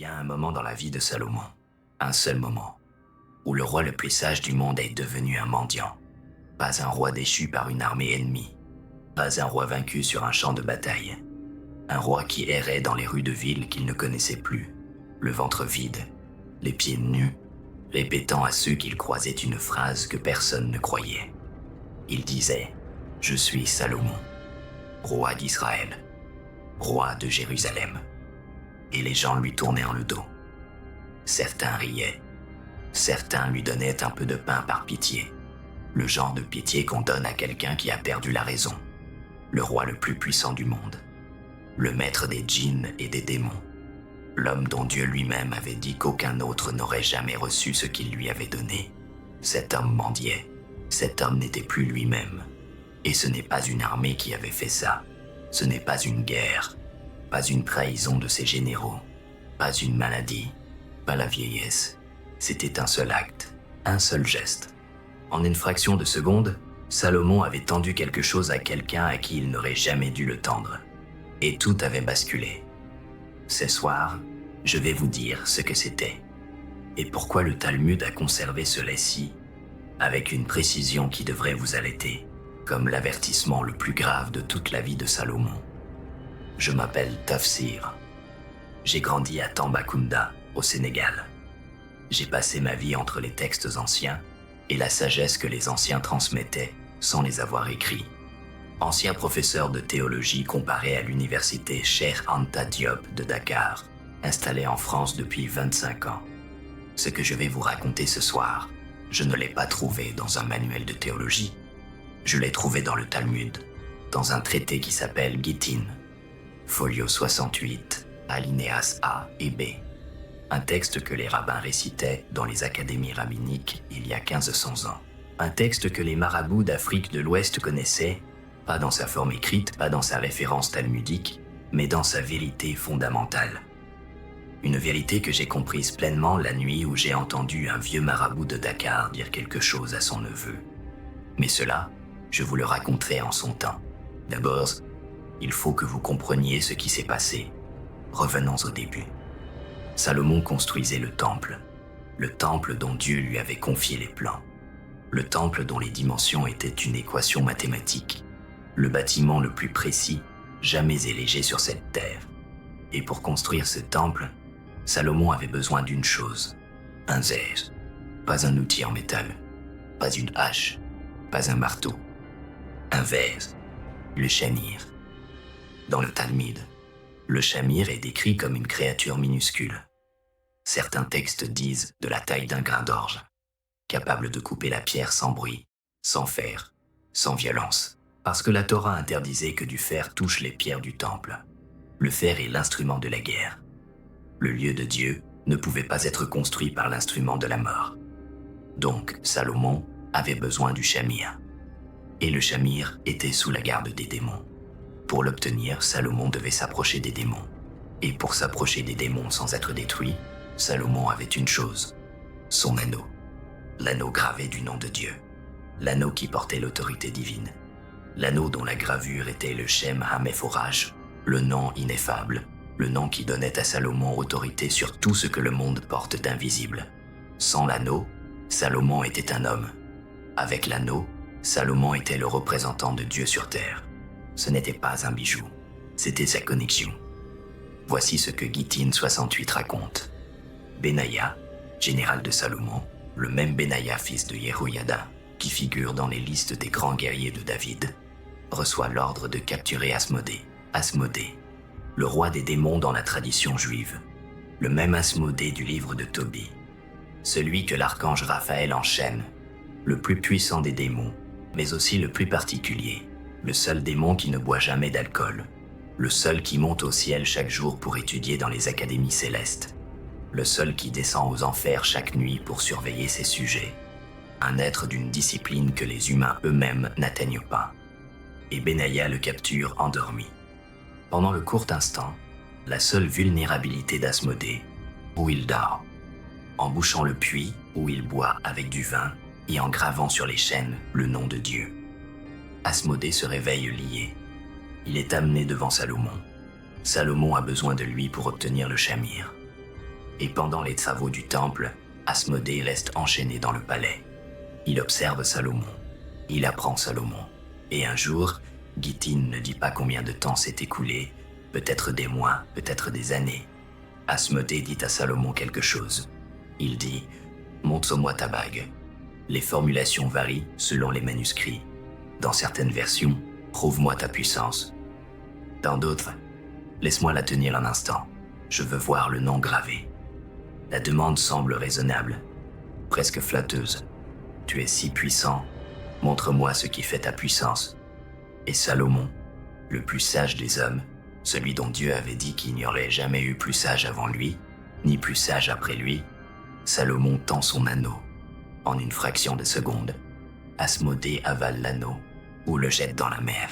y a un moment dans la vie de Salomon, un seul moment, où le roi le plus sage du monde est devenu un mendiant. Pas un roi déchu par une armée ennemie, pas un roi vaincu sur un champ de bataille. Un roi qui errait dans les rues de ville qu'il ne connaissait plus, le ventre vide, les pieds nus, répétant à ceux qu'il croisait une phrase que personne ne croyait. Il disait « Je suis Salomon, roi d'Israël, roi de Jérusalem ». Et les gens lui tournèrent le dos. Certains riaient, certains lui donnaient un peu de pain par pitié, le genre de pitié qu'on donne à quelqu'un qui a perdu la raison, le roi le plus puissant du monde, le maître des djinns et des démons, l'homme dont Dieu lui-même avait dit qu'aucun autre n'aurait jamais reçu ce qu'il lui avait donné. Cet homme mendiait, cet homme n'était plus lui-même. Et ce n'est pas une armée qui avait fait ça, ce n'est pas une guerre, pas une trahison de ses généraux, pas une maladie, pas la vieillesse. C'était un seul acte, un seul geste. En une fraction de seconde, Salomon avait tendu quelque chose à quelqu'un à qui il n'aurait jamais dû le tendre. Et tout avait basculé. Ce soir, je vais vous dire ce que c'était. Et pourquoi le Talmud a conservé ce récit avec une précision qui devrait vous allaiter, comme l'avertissement le plus grave de toute la vie de Salomon. Je m'appelle Tafsir. J'ai grandi à Tambacounda, au Sénégal. J'ai passé ma vie entre les textes anciens et la sagesse que les anciens transmettaient sans les avoir écrits. Ancien professeur de théologie comparé à l'université Cheikh Anta Diop de Dakar, installé en France depuis 25 ans. Ce que je vais vous raconter ce soir, je ne l'ai pas trouvé dans un manuel de théologie. Je l'ai trouvé dans le Talmud, dans un traité qui s'appelle Gittin, folio 68, alinéas A et B. Un texte que les rabbins récitaient dans les académies rabbiniques il y a 1500 ans. Un texte que les marabouts d'Afrique de l'Ouest connaissaient, pas dans sa forme écrite, pas dans sa référence talmudique, mais dans sa vérité fondamentale. Une vérité que j'ai comprise pleinement la nuit où j'ai entendu un vieux marabout de Dakar dire quelque chose à son neveu. Mais cela, je vous le raconterai en son temps. D'abord, il faut que vous compreniez ce qui s'est passé. Revenons au début. Salomon construisait le temple dont Dieu lui avait confié les plans. Le temple dont les dimensions étaient une équation mathématique. Le bâtiment le plus précis jamais érigé sur cette terre. Et pour construire ce temple, Salomon avait besoin d'une chose, un zège, pas un outil en métal, pas une hache, pas un marteau, un verre, le shamir. Dans le Talmud, le shamir est décrit comme une créature minuscule. Certains textes disent de la taille d'un grain d'orge, capable de couper la pierre sans bruit, sans fer, sans violence, parce que la Torah interdisait que du fer touche les pierres du temple. Le fer est l'instrument de la guerre. Le lieu de Dieu ne pouvait pas être construit par l'instrument de la mort. Donc, Salomon avait besoin du shamir. Et le shamir était sous la garde des démons. Pour l'obtenir, Salomon devait s'approcher des démons. Et pour s'approcher des démons sans être détruit, Salomon avait une chose, son anneau. L'anneau gravé du nom de Dieu. L'anneau qui portait l'autorité divine. L'anneau dont la gravure était le Shem HaMephorach, le nom ineffable, le nom qui donnait à Salomon autorité sur tout ce que le monde porte d'invisible. Sans l'anneau, Salomon était un homme. Avec l'anneau, Salomon était le représentant de Dieu sur terre. Ce n'était pas un bijou, c'était sa connexion. Voici ce que Gittin 68 raconte. Benaïa, général de Salomon, le même Benaïa fils de Yehoïada, qui figure dans les listes des grands guerriers de David, reçoit l'ordre de capturer Asmodée. Asmodée, le roi des démons dans la tradition juive, le même Asmodée du livre de Tobie, celui que l'archange Raphaël enchaîne, le plus puissant des démons, mais aussi le plus particulier, le seul démon qui ne boit jamais d'alcool, le seul qui monte au ciel chaque jour pour étudier dans les académies célestes, le seul qui descend aux enfers chaque nuit pour surveiller ses sujets, un être d'une discipline que les humains eux-mêmes n'atteignent pas. Et Benaïa le capture endormi. Pendant le court instant, la seule vulnérabilité d'Asmodée, où il dort, en bouchant le puits où il boit avec du vin et en gravant sur les chaînes le nom de Dieu. Asmodée se réveille lié. Il est amené devant Salomon. Salomon a besoin de lui pour obtenir le shamir. Et pendant les travaux du temple, Asmodée reste enchaîné dans le palais. Il observe Salomon. Il apprend Salomon. Et un jour, Gittin ne dit pas combien de temps s'est écoulé, peut-être des mois, peut-être des années. Asmodée dit à Salomon quelque chose. Il dit « Montre-moi ta bague ». Les formulations varient selon les manuscrits. Dans certaines versions, « Prouve-moi ta puissance ». Dans d'autres, « Laisse-moi la tenir un instant, je veux voir le nom gravé ». La demande semble raisonnable, presque flatteuse. « Tu es si puissant, montre-moi ce qui fait ta puissance ». Et Salomon, le plus sage des hommes, celui dont Dieu avait dit qu'il n'y aurait jamais eu plus sage avant lui, ni plus sage après lui, Salomon tend son anneau. En une fraction de seconde, Asmodée avale l'anneau ou le jette dans la mer,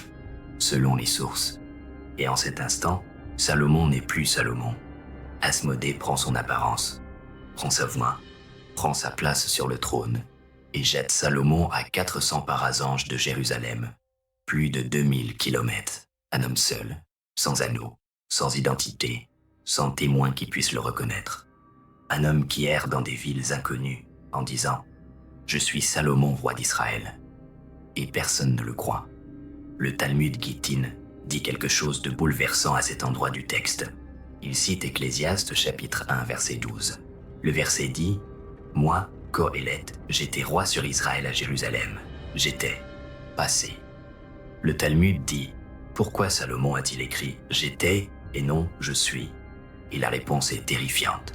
selon les sources. Et en cet instant, Salomon n'est plus Salomon. Asmodée prend son apparence, prend sa voix, prend sa place sur le trône et jette Salomon à 400 parasanges de Jérusalem, plus de 2000 kilomètres, un homme seul, sans anneau, sans identité, sans témoin qui puisse le reconnaître. Un homme qui erre dans des villes inconnues en disant « Je suis Salomon, roi d'Israël ». Et personne ne le croit. Le Talmud Gittin dit quelque chose de bouleversant à cet endroit du texte. Il cite Ecclésiaste chapitre 1 verset 12. Le verset dit « Moi, Kohélet, j'étais roi sur Israël à Jérusalem. J'étais passé ». Le Talmud dit « Pourquoi Salomon a-t-il écrit « J'étais » et non « Je suis » Et la réponse est terrifiante.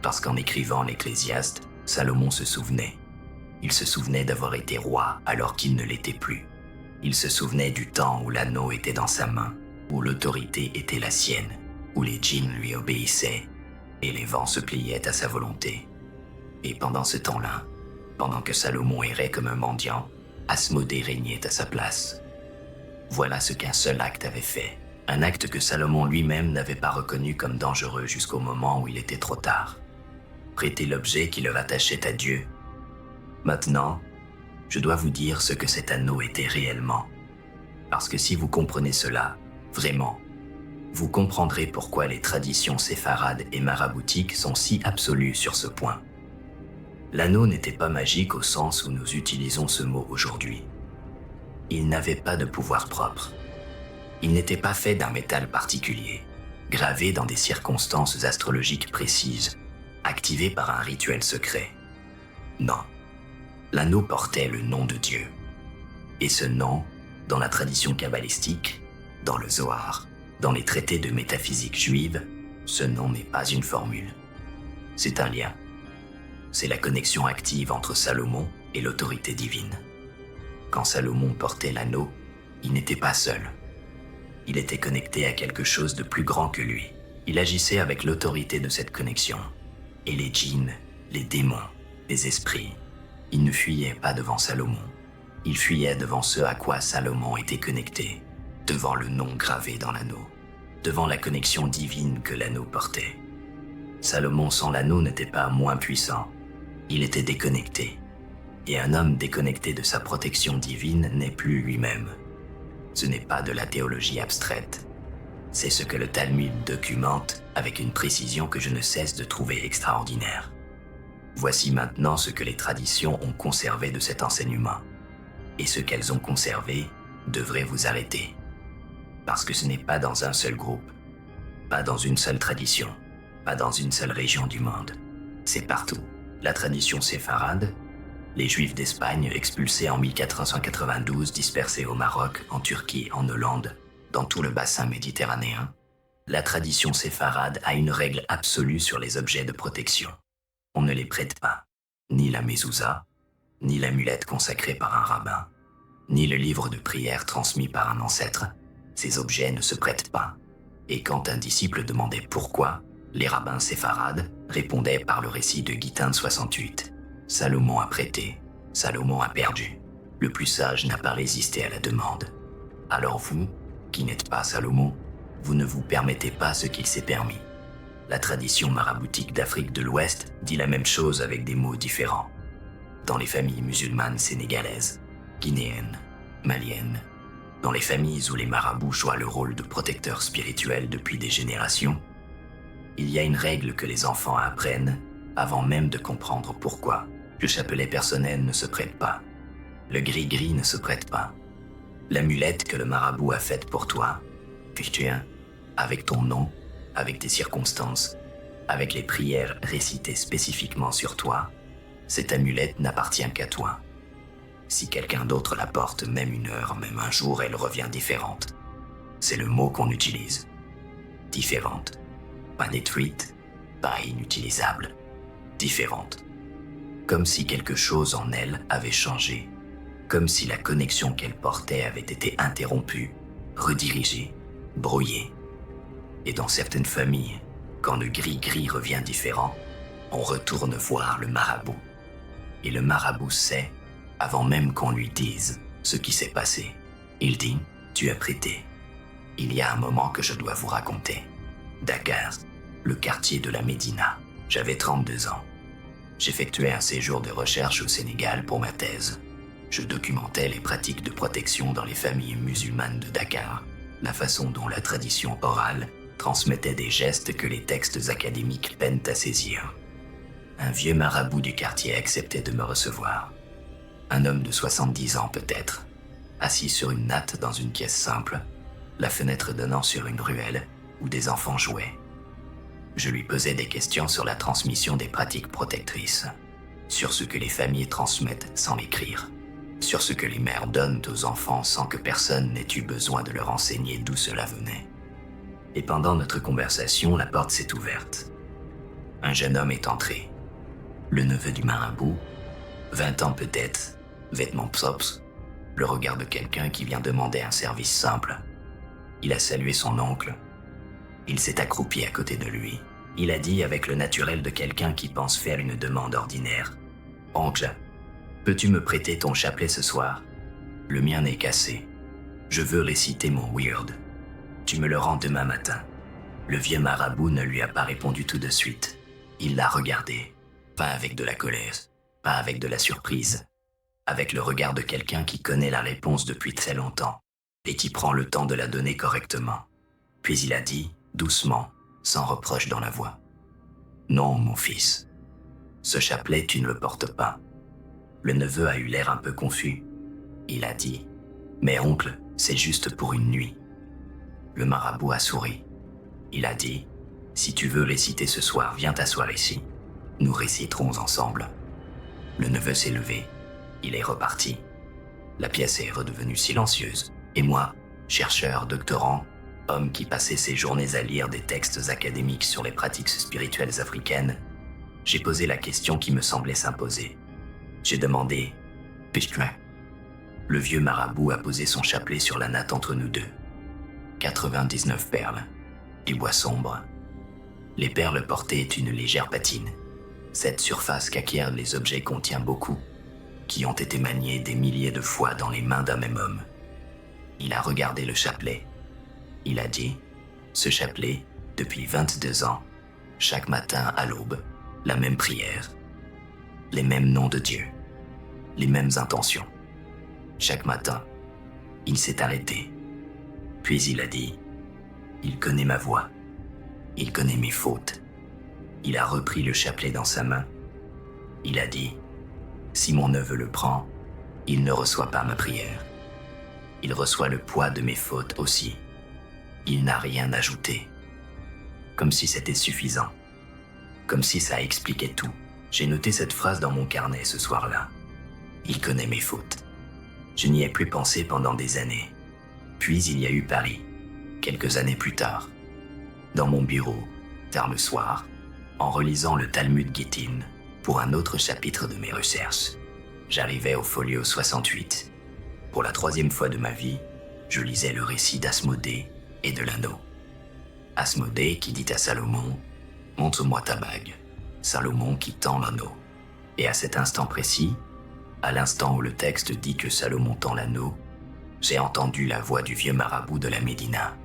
Parce qu'en écrivant l'Ecclésiaste, Salomon se souvenait. Il se souvenait d'avoir été roi alors qu'il ne l'était plus. Il se souvenait du temps où l'anneau était dans sa main, où l'autorité était la sienne, où les djinns lui obéissaient et les vents se pliaient à sa volonté. Et pendant ce temps-là, pendant que Salomon errait comme un mendiant, Asmodée régnait à sa place. Voilà ce qu'un seul acte avait fait. Un acte que Salomon lui-même n'avait pas reconnu comme dangereux jusqu'au moment où il était trop tard. Prêter l'objet qui le rattachait à Dieu. Maintenant, je dois vous dire ce que cet anneau était réellement. Parce que si vous comprenez cela, vraiment, vous comprendrez pourquoi les traditions séfarades et maraboutiques sont si absolues sur ce point. L'anneau n'était pas magique au sens où nous utilisons ce mot aujourd'hui. Il n'avait pas de pouvoir propre. Il n'était pas fait d'un métal particulier, gravé dans des circonstances astrologiques précises, activé par un rituel secret. Non. L'anneau portait le nom de Dieu. Et ce nom, dans la tradition kabbalistique, dans le Zohar, dans les traités de métaphysique juive, ce nom n'est pas une formule. C'est un lien. C'est la connexion active entre Salomon et l'autorité divine. Quand Salomon portait l'anneau, il n'était pas seul. Il était connecté à quelque chose de plus grand que lui. Il agissait avec l'autorité de cette connexion. Et les djinns, les démons, les esprits, ils ne fuyaient pas devant Salomon. Ils fuyaient devant ce à quoi Salomon était connecté, devant le nom gravé dans l'anneau, devant la connexion divine que l'anneau portait. Salomon sans l'anneau n'était pas moins puissant. Il était déconnecté. Et un homme déconnecté de sa protection divine n'est plus lui-même. Ce n'est pas de la théologie abstraite. C'est ce que le Talmud documente avec une précision que je ne cesse de trouver extraordinaire. Voici maintenant ce que les traditions ont conservé de cet enseignement. Et ce qu'elles ont conservé devrait vous arrêter. Parce que ce n'est pas dans un seul groupe, pas dans une seule tradition, pas dans une seule région du monde. C'est partout. La tradition séfarade, les Juifs d'Espagne expulsés en 1492, dispersés au Maroc, en Turquie, en Hollande, dans tout le bassin méditerranéen, la tradition séfarade a une règle absolue sur les objets de protection. On ne les prête pas, ni la mezouza, ni l'amulette consacrée par un rabbin, ni le livre de prière transmis par un ancêtre. Ces objets ne se prêtent pas. Et quand un disciple demandait pourquoi, les rabbins séfarades répondaient par le récit de Gittin 68. Salomon a prêté, Salomon a perdu. Le plus sage n'a pas résisté à la demande. Alors vous, qui n'êtes pas Salomon, vous ne vous permettez pas ce qu'il s'est permis. La tradition maraboutique d'Afrique de l'Ouest dit la même chose avec des mots différents. Dans les familles musulmanes sénégalaises, guinéennes, maliennes, dans les familles où les marabouts jouent le rôle de protecteurs spirituels depuis des générations, Il y a une règle que les enfants apprennent avant même de comprendre pourquoi. Le chapelet personnel ne se prête pas. Le gris-gris ne se prête pas. L'amulette que le marabout a faite pour toi, putain, avec ton nom, avec tes circonstances, avec les prières récitées spécifiquement sur toi, cette amulette n'appartient qu'à toi. Si quelqu'un d'autre la porte, même une heure, même un jour, elle revient différente. C'est le mot qu'on utilise. Différente. Pas détruite, pas inutilisable. Différente. Comme si quelque chose en elle avait changé. Comme si la connexion qu'elle portait avait été interrompue, redirigée, brouillée. Et dans certaines familles, quand le gris-gris revient différent, on retourne voir le marabout. Et le marabout sait, avant même qu'on lui dise ce qui s'est passé. Il dit, tu as prêté. Il y a un moment que je dois vous raconter. Dakar, le quartier de la Médina. J'avais 32 ans. J'effectuais un séjour de recherche au Sénégal pour ma thèse. Je documentais les pratiques de protection dans les familles musulmanes de Dakar, la façon dont la tradition orale transmettait des gestes que les textes académiques peinent à saisir. Un vieux marabout du quartier acceptait de me recevoir. Un homme de 70 ans peut-être, assis sur une natte dans une pièce simple, la fenêtre donnant sur une ruelle où des enfants jouaient. Je lui posais des questions sur la transmission des pratiques protectrices, sur ce que les familles transmettent sans l'écrire, sur ce que les mères donnent aux enfants sans que personne n'ait eu besoin de leur enseigner d'où cela venait. Et pendant notre conversation, la porte s'est ouverte. Un jeune homme est entré. Le neveu du marabout, 20 ans peut-être, vêtements psops, le regard de quelqu'un qui vient demander un service simple. Il a salué son oncle. Il s'est accroupi à côté de lui. Il a dit avec le naturel de quelqu'un qui pense faire une demande ordinaire. « Oncle, peux-tu me prêter ton chapelet ce soir? Le mien est cassé. Je veux réciter mon weird. Tu me le rends demain matin. » Le vieux marabout ne lui a pas répondu tout de suite. Il l'a regardé, pas avec de la colère, pas avec de la surprise, avec le regard de quelqu'un qui connaît la réponse depuis très longtemps et qui prend le temps de la donner correctement. Puis il a dit, doucement, sans reproche dans la voix. « Non, mon fils. Ce chapelet, tu ne le portes pas. » Le neveu a eu l'air un peu confus. Il a dit, « Mais oncle, c'est juste pour une nuit. » Le marabout a souri. Il a dit, « Si tu veux réciter ce soir, viens t'asseoir ici. Nous réciterons ensemble. » Le neveu s'est levé. Il est reparti. La pièce est redevenue silencieuse. Et moi, chercheur, doctorant, homme qui passait ses journées à lire des textes académiques sur les pratiques spirituelles africaines, j'ai posé la question qui me semblait s'imposer. J'ai demandé « Putain ?» Le vieux marabout a posé son chapelet sur la natte entre nous deux. 99 perles, du bois sombre. Les perles portaient une légère patine. Cette surface qu'acquièrent les objets contient beaucoup, qui ont été maniés des milliers de fois dans les mains d'un même homme. Il a regardé le chapelet. Il a dit, ce chapelet, depuis 22 ans, chaque matin à l'aube, la même prière, les mêmes noms de Dieu, les mêmes intentions. Chaque matin, il s'est arrêté. Puis il a dit, il connaît ma voix, il connaît mes fautes. Il a repris le chapelet dans sa main. Il a dit, si mon neveu le prend, il ne reçoit pas ma prière. Il reçoit le poids de mes fautes aussi. Il n'a rien ajouté. Comme si c'était suffisant. Comme si ça expliquait tout. J'ai noté cette phrase dans mon carnet ce soir-là. Il connaît mes fautes. Je n'y ai plus pensé pendant des années. Puis il y a eu Paris, quelques années plus tard. Dans mon bureau, tard le soir, en relisant le Talmud Gittin pour un autre chapitre de mes recherches. J'arrivais au folio 68. Pour la 3e fois de ma vie, je lisais le récit d'Asmodée et de l'anneau. Asmodée qui dit à Salomon « Montre-moi ta bague ». Salomon qui tend l'anneau. Et à cet instant précis, à l'instant où le texte dit que Salomon tend l'anneau, j'ai entendu la voix du vieux marabout de la Médina.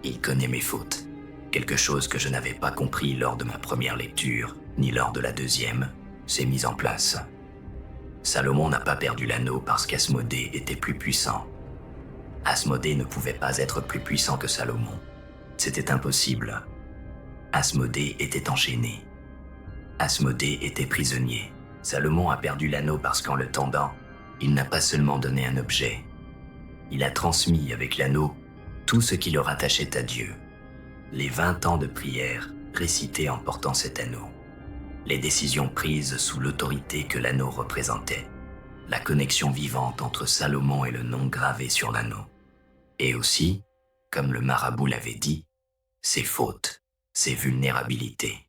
Il connaît mes fautes. Quelque chose que je n'avais pas compris lors de ma première lecture, ni lors de la deuxième, s'est mis en place. Salomon n'a pas perdu l'anneau parce qu'Asmodée était plus puissant. Asmodée ne pouvait pas être plus puissant que Salomon. C'était impossible. Asmodée était enchaîné. Asmodée était prisonnier. Salomon a perdu l'anneau parce qu'en le tendant, il n'a pas seulement donné un objet. Il a transmis avec l'anneau tout ce qui le rattachait à Dieu. Les 20 ans de prière récités en portant cet anneau. Les décisions prises sous l'autorité que l'anneau représentait. La connexion vivante entre Salomon et le nom gravé sur l'anneau. Et aussi, comme le marabout l'avait dit, ses fautes, ses vulnérabilités.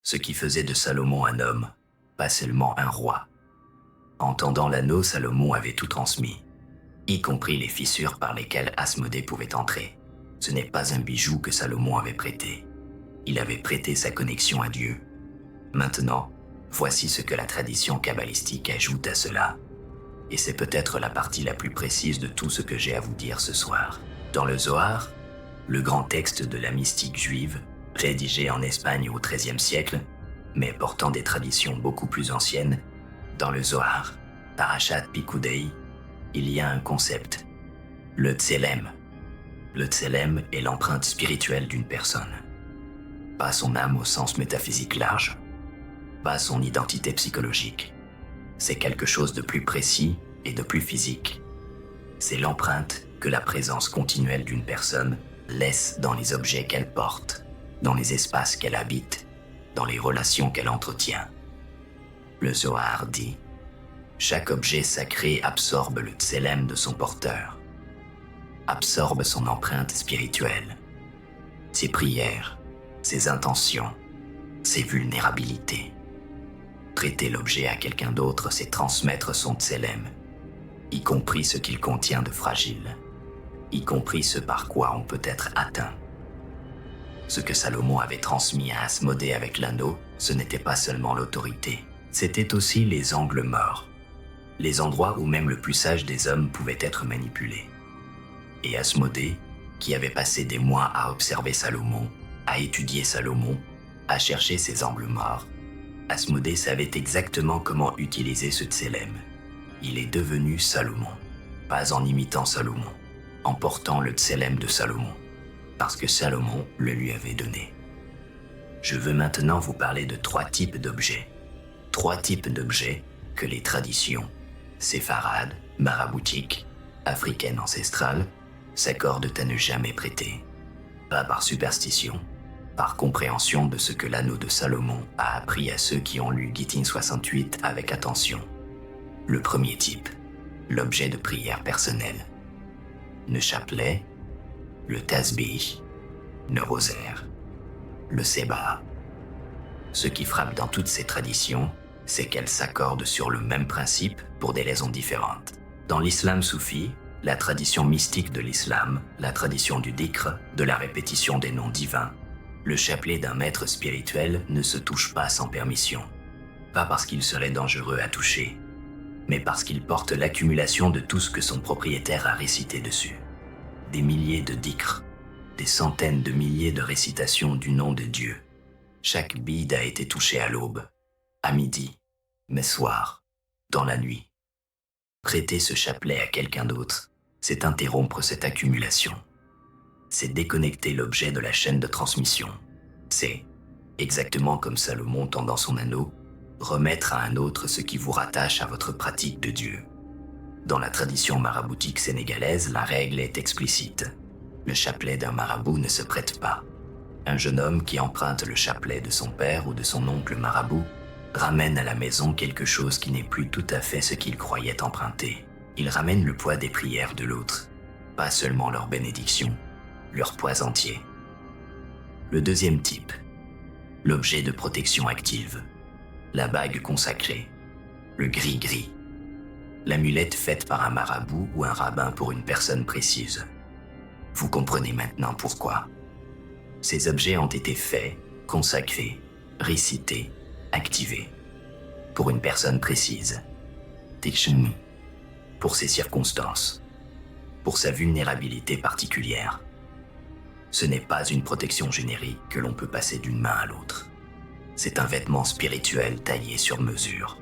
Ce qui faisait de Salomon un homme, pas seulement un roi. En tendant l'anneau, Salomon avait tout transmis, y compris les fissures par lesquelles Asmodée pouvait entrer. Ce n'est pas un bijou que Salomon avait prêté. Il avait prêté sa connexion à Dieu. Maintenant, voici ce que la tradition kabbalistique ajoute à cela. Et c'est peut-être la partie la plus précise de tout ce que j'ai à vous dire ce soir. Dans le Zohar, le grand texte de la mystique juive, rédigé en Espagne au XIIIe siècle, mais portant des traditions beaucoup plus anciennes, dans le Zohar, Parashat Pikudei, il y a un concept, le Tselem. Le Tselem est l'empreinte spirituelle d'une personne. Pas son âme au sens métaphysique large, pas son identité psychologique. C'est quelque chose de plus précis et de plus physique. C'est l'empreinte que la présence continuelle d'une personne laisse dans les objets qu'elle porte, dans les espaces qu'elle habite, dans les relations qu'elle entretient. Le Zohar dit « Chaque objet sacré absorbe le tselem de son porteur, absorbe son empreinte spirituelle, ses prières, ses intentions, ses vulnérabilités. Prêter l'objet à quelqu'un d'autre, c'est transmettre son tselem, y compris ce qu'il contient de fragile, y compris ce par quoi on peut être atteint. Ce que Salomon avait transmis à Asmodée avec l'anneau, ce n'était pas seulement l'autorité, c'était aussi les angles morts, les endroits où même le plus sage des hommes pouvait être manipulé. Et Asmodée, qui avait passé des mois à observer Salomon, à étudier Salomon, à chercher ses angles morts, Asmodée savait exactement comment utiliser ce tselem. Il est devenu Salomon, pas en imitant Salomon, en portant le tselem de Salomon, parce que Salomon le lui avait donné. Je veux maintenant vous parler de 3 types d'objets. 3 types d'objets que les traditions séfarades, maraboutiques, africaines ancestrales, s'accordent à ne jamais prêter. Pas par superstition, par compréhension de ce que l'anneau de Salomon a appris à ceux qui ont lu Gittin 68 avec attention. Le premier type, l'objet de prière personnel. Le chapelet, le tasbih, le rosaire, le séba. Ce qui frappe dans toutes ces traditions, c'est qu'elles s'accordent sur le même principe pour des raisons différentes. Dans l'islam soufi, la tradition mystique de l'islam, la tradition du dhikr, de la répétition des noms divins, le chapelet d'un maître spirituel ne se touche pas sans permission. Pas parce qu'il serait dangereux à toucher, mais parce qu'il porte l'accumulation de tout ce que son propriétaire a récité dessus. Des milliers de dhikr, des centaines de milliers de récitations du nom de Dieu. Chaque bide a été touché à l'aube, à midi, mais soir, dans la nuit. Prêter ce chapelet à quelqu'un d'autre, c'est interrompre cette accumulation. C'est déconnecter l'objet de la chaîne de transmission. C'est, exactement comme Salomon tendant son anneau, remettre à un autre ce qui vous rattache à votre pratique de Dieu. Dans la tradition maraboutique sénégalaise, la règle est explicite. Le chapelet d'un marabout ne se prête pas. Un jeune homme qui emprunte le chapelet de son père ou de son oncle marabout ramène à la maison quelque chose qui n'est plus tout à fait ce qu'il croyait emprunter. Il ramène le poids des prières de l'autre, pas seulement leur bénédiction, leur poids entier. Le deuxième type, l'objet de protection active, la bague consacrée, le gris-gris, l'amulette faite par un marabout ou un rabbin pour une personne précise. Vous comprenez maintenant pourquoi. Ces objets ont été faits, consacrés, récités, activés, pour une personne précise. Tikshmi, pour ses circonstances, pour sa vulnérabilité particulière. Ce n'est pas une protection générique que l'on peut passer d'une main à l'autre. C'est un vêtement spirituel taillé sur mesure.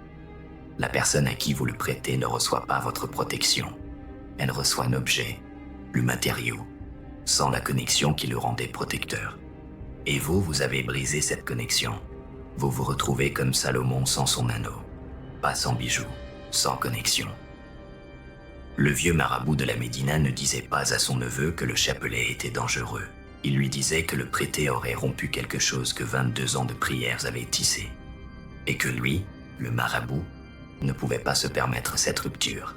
La personne à qui vous le prêtez ne reçoit pas votre protection. Elle reçoit un objet, le matériau, sans la connexion qui le rendait protecteur. Et vous, vous avez brisé cette connexion. Vous vous retrouvez comme Salomon sans son anneau, pas sans bijoux, sans connexion. Le vieux marabout de la Médina ne disait pas à son neveu que le chapelet était dangereux. Il lui disait que le prêté aurait rompu quelque chose que 22 ans de prières avaient tissé. Et que lui, le marabout, ne pouvait pas se permettre cette rupture.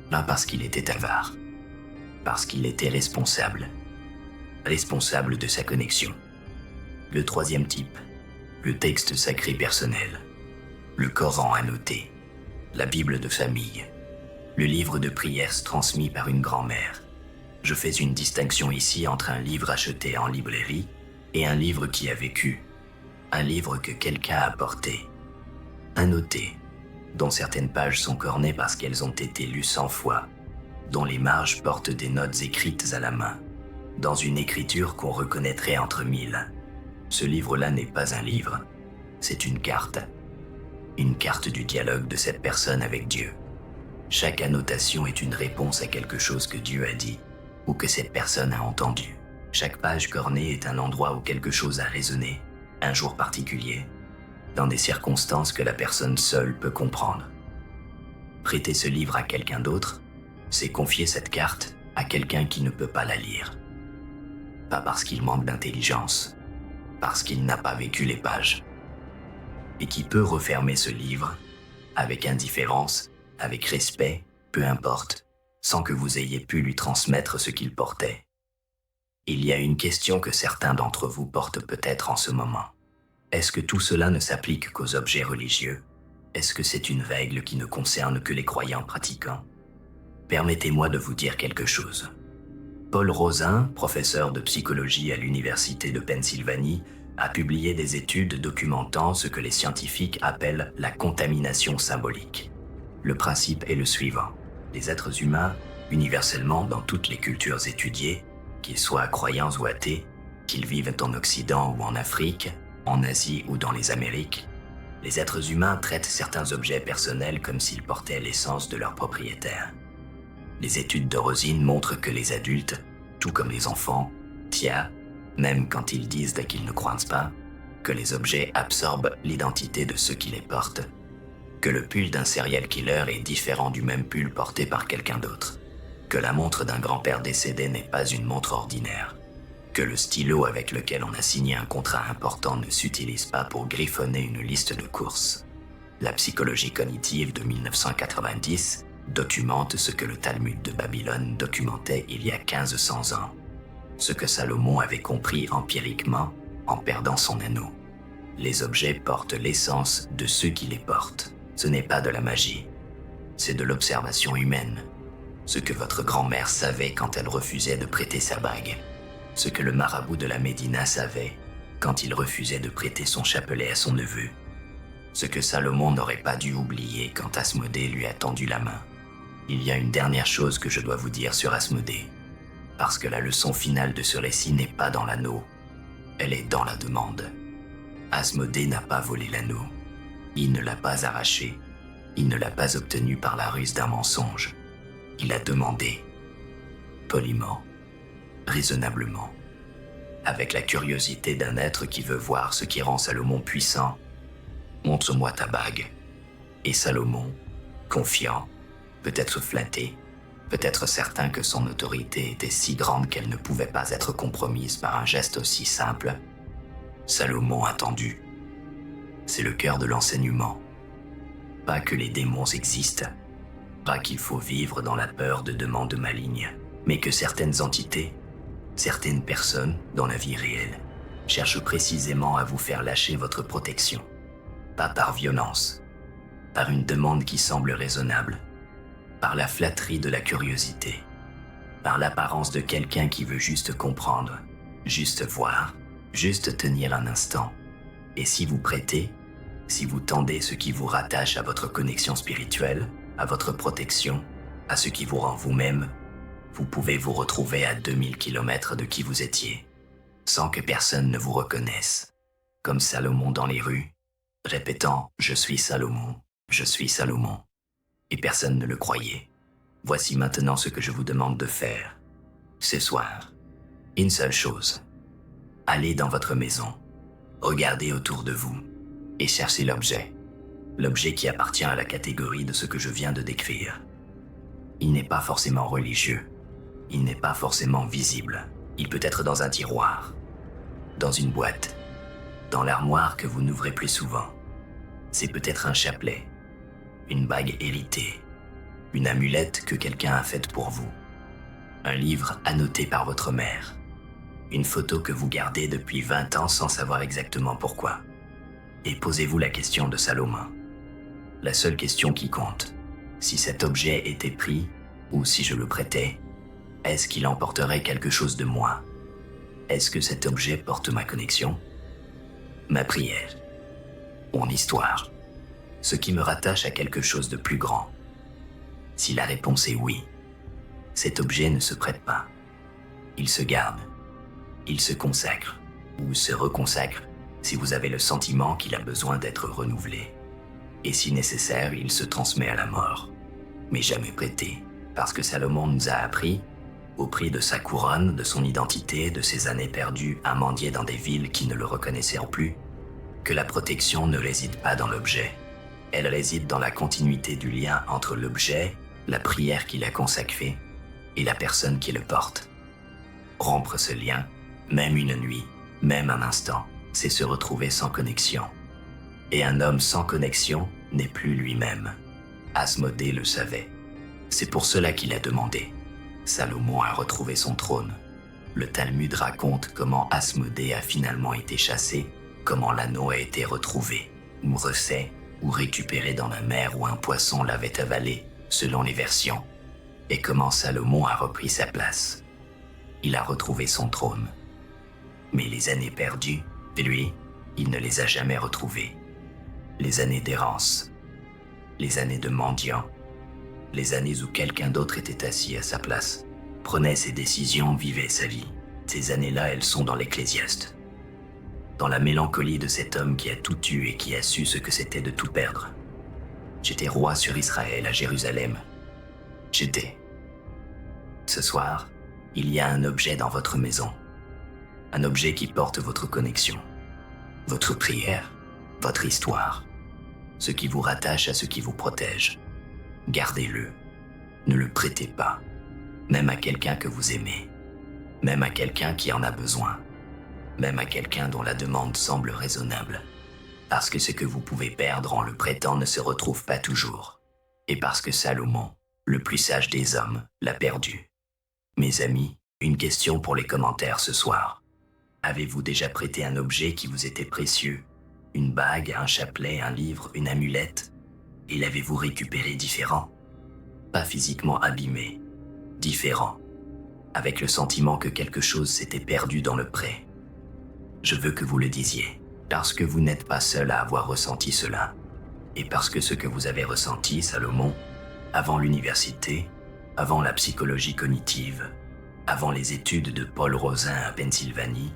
Pas parce qu'il était avare, parce qu'il était responsable de sa connexion. Le troisième type, le texte sacré personnel, le Coran annoté, la Bible de famille, le livre de prières transmis par une grand-mère. Je fais une distinction ici entre un livre acheté en librairie et un livre qui a vécu, un livre que quelqu'un a porté, annoté, dont certaines pages sont cornées parce qu'elles ont été lues 100 fois, dont les marges portent des notes écrites à la main, dans une écriture qu'on reconnaîtrait entre mille. Ce livre-là n'est pas un livre, c'est une carte du dialogue de cette personne avec Dieu. Chaque annotation est une réponse à quelque chose que Dieu a dit ou que cette personne a entendu. Chaque page cornée est un endroit où quelque chose a résonné, un jour particulier, dans des circonstances que la personne seule peut comprendre. Prêter ce livre à quelqu'un d'autre, c'est confier cette carte à quelqu'un qui ne peut pas la lire. Pas parce qu'il manque d'intelligence, parce qu'il n'a pas vécu les pages. Et qui peut refermer ce livre, avec indifférence, avec respect, peu importe, sans que vous ayez pu lui transmettre ce qu'il portait. Il y a une question que certains d'entre vous portent peut-être en ce moment. Est-ce que tout cela ne s'applique qu'aux objets religieux? Est-ce que c'est une règle qui ne concerne que les croyants pratiquants? Permettez-moi de vous dire quelque chose. Paul Rozin, professeur de psychologie à l'Université de Pennsylvanie, a publié des études documentant ce que les scientifiques appellent la contamination symbolique. Le principe est le suivant. Les êtres humains, universellement dans toutes les cultures étudiées, qu'ils soient croyants ou athées, qu'ils vivent en Occident ou en Afrique, en Asie ou dans les Amériques, les êtres humains traitent certains objets personnels comme s'ils portaient l'essence de leur propriétaire. Les études de Rozin montrent que les adultes, tout comme les enfants, tiens, même quand ils disent qu'ils ne croient pas, que les objets absorbent l'identité de ceux qui les portent, que le pull d'un serial killer est différent du même pull porté par quelqu'un d'autre, que la montre d'un grand-père décédé n'est pas une montre ordinaire, que le stylo avec lequel on a signé un contrat important ne s'utilise pas pour griffonner une liste de courses. La psychologie cognitive de 1990 documente ce que le Talmud de Babylone documentait il y a 1500 ans, ce que Salomon avait compris empiriquement en perdant son anneau. Les objets portent l'essence de ceux qui les portent. Ce n'est pas de la magie, c'est de l'observation humaine. Ce que votre grand-mère savait quand elle refusait de prêter sa bague. Ce que le marabout de la Médina savait quand il refusait de prêter son chapelet à son neveu. Ce que Salomon n'aurait pas dû oublier quand Asmodée lui a tendu la main. Il y a une dernière chose que je dois vous dire sur Asmodée, parce que la leçon finale de ce récit n'est pas dans l'anneau, elle est dans la demande. Asmodée n'a pas volé l'anneau. Il ne l'a pas arraché, il ne l'a pas obtenu par la ruse d'un mensonge. Il a demandé, poliment, raisonnablement, avec la curiosité d'un être qui veut voir ce qui rend Salomon puissant. Montre-moi ta bague. Et Salomon, confiant, peut-être flatté, peut-être certain que son autorité était si grande qu'elle ne pouvait pas être compromise par un geste aussi simple, Salomon a tendu. C'est le cœur de l'enseignement. Pas que les démons existent, pas qu'il faut vivre dans la peur de demandes malignes, mais que certaines entités, certaines personnes dans la vie réelle, cherchent précisément à vous faire lâcher votre protection. Pas par violence, par une demande qui semble raisonnable, par la flatterie de la curiosité, par l'apparence de quelqu'un qui veut juste comprendre, juste voir, juste tenir un instant. Et si vous prêtez, si vous tendez ce qui vous rattache à votre connexion spirituelle, à votre protection, à ce qui vous rend vous-même, vous pouvez vous retrouver à 2000 km de qui vous étiez, sans que personne ne vous reconnaisse, comme Salomon dans les rues, répétant « Je suis Salomon, je suis Salomon ». Et personne ne le croyait. Voici maintenant ce que je vous demande de faire. Ce soir, une seule chose. Allez dans votre maison, regardez autour de vous et cherchez l'objet. L'objet qui appartient à la catégorie de ce que je viens de décrire. Il n'est pas forcément religieux, il n'est pas forcément visible. Il peut être dans un tiroir, dans une boîte, dans l'armoire que vous n'ouvrez plus souvent. C'est peut-être un chapelet, une bague héritée, une amulette que quelqu'un a faite pour vous, un livre annoté par votre mère, une photo que vous gardez depuis 20 ans sans savoir exactement pourquoi. Et posez-vous la question de Salomon. La seule question qui compte, si cet objet était pris ou si je le prêtais, est-ce qu'il emporterait quelque chose de moi? Est-ce que cet objet porte ma connexion? Ma prière? Mon histoire? Ce qui me rattache à quelque chose de plus grand? Si la réponse est oui, cet objet ne se prête pas. Il se garde, il se consacre ou se reconsacre si vous avez le sentiment qu'il a besoin d'être renouvelé. Et si nécessaire, il se transmet à la mort, mais jamais prêté, parce que Salomon nous a appris, au prix de sa couronne, de son identité, de ses années perdues à mendier dans des villes qui ne le reconnaissaient plus, que la protection ne réside pas dans l'objet. Elle réside dans la continuité du lien entre l'objet, la prière qu'il a consacrée, et la personne qui le porte. Rompre ce lien, même une nuit, même un instant, c'est se retrouver sans connexion. Et un homme sans connexion n'est plus lui-même. Asmodée le savait. C'est pour cela qu'il a demandé. Salomon a retrouvé son trône. Le Talmud raconte comment Asmodée a finalement été chassé, comment l'anneau a été retrouvé, ou refait, ou récupéré dans la mer où un poisson l'avait avalé, selon les versions, et comment Salomon a repris sa place. Il a retrouvé son trône. Mais les années perdues, lui, il ne les a jamais retrouvées. Les années d'errance, les années de mendiant, les années où quelqu'un d'autre était assis à sa place, prenait ses décisions, vivait sa vie. Ces années-là, elles sont dans l'Ecclésiaste. Dans la mélancolie de cet homme qui a tout eu et qui a su ce que c'était de tout perdre. J'étais roi sur Israël, à Jérusalem. J'étais. Ce soir, il y a un objet dans votre maison. Un objet qui porte votre connexion. Votre prière, votre histoire. Ce qui vous rattache à ce qui vous protège. Gardez-le. Ne le prêtez pas. Même à quelqu'un que vous aimez. Même à quelqu'un qui en a besoin. Même à quelqu'un dont la demande semble raisonnable. Parce que ce que vous pouvez perdre en le prêtant ne se retrouve pas toujours. Et parce que Salomon, le plus sage des hommes, l'a perdu. Mes amis, une question pour les commentaires ce soir. Avez-vous déjà prêté un objet qui vous était précieux? Une bague, un chapelet, un livre, une amulette? Et l'avez-vous récupéré différent? Pas physiquement abîmé, différent, avec le sentiment que quelque chose s'était perdu dans le prêt. Je veux que vous le disiez, parce que vous n'êtes pas seul à avoir ressenti cela, et parce que ce que vous avez ressenti, Salomon, avant l'université, avant la psychologie cognitive, avant les études de Paul Rosin à Pennsylvanie,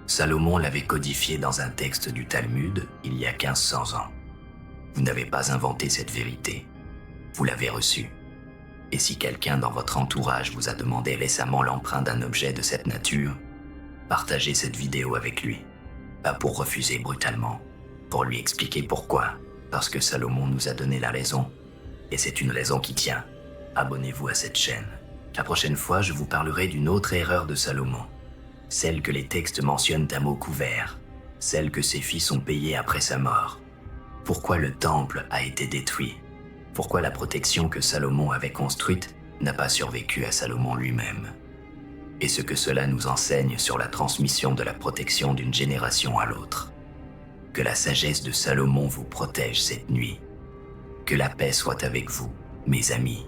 Salomon l'avait codifié dans un texte du Talmud il y a 1500 ans. Vous n'avez pas inventé cette vérité, vous l'avez reçue. Et si quelqu'un dans votre entourage vous a demandé récemment l'emprunt d'un objet de cette nature, partagez cette vidéo avec lui. Pas pour refuser brutalement, pour lui expliquer pourquoi, parce que Salomon nous a donné la raison, et c'est une raison qui tient. Abonnez-vous à cette chaîne. La prochaine fois, je vous parlerai d'une autre erreur de Salomon. Celle que les textes mentionnent à mots couverts, celle que ses fils ont payée après sa mort. Pourquoi le temple a été détruit? Pourquoi la protection que Salomon avait construite n'a pas survécu à Salomon lui-même? Et ce que cela nous enseigne sur la transmission de la protection d'une génération à l'autre. Que la sagesse de Salomon vous protège cette nuit. Que la paix soit avec vous, mes amis.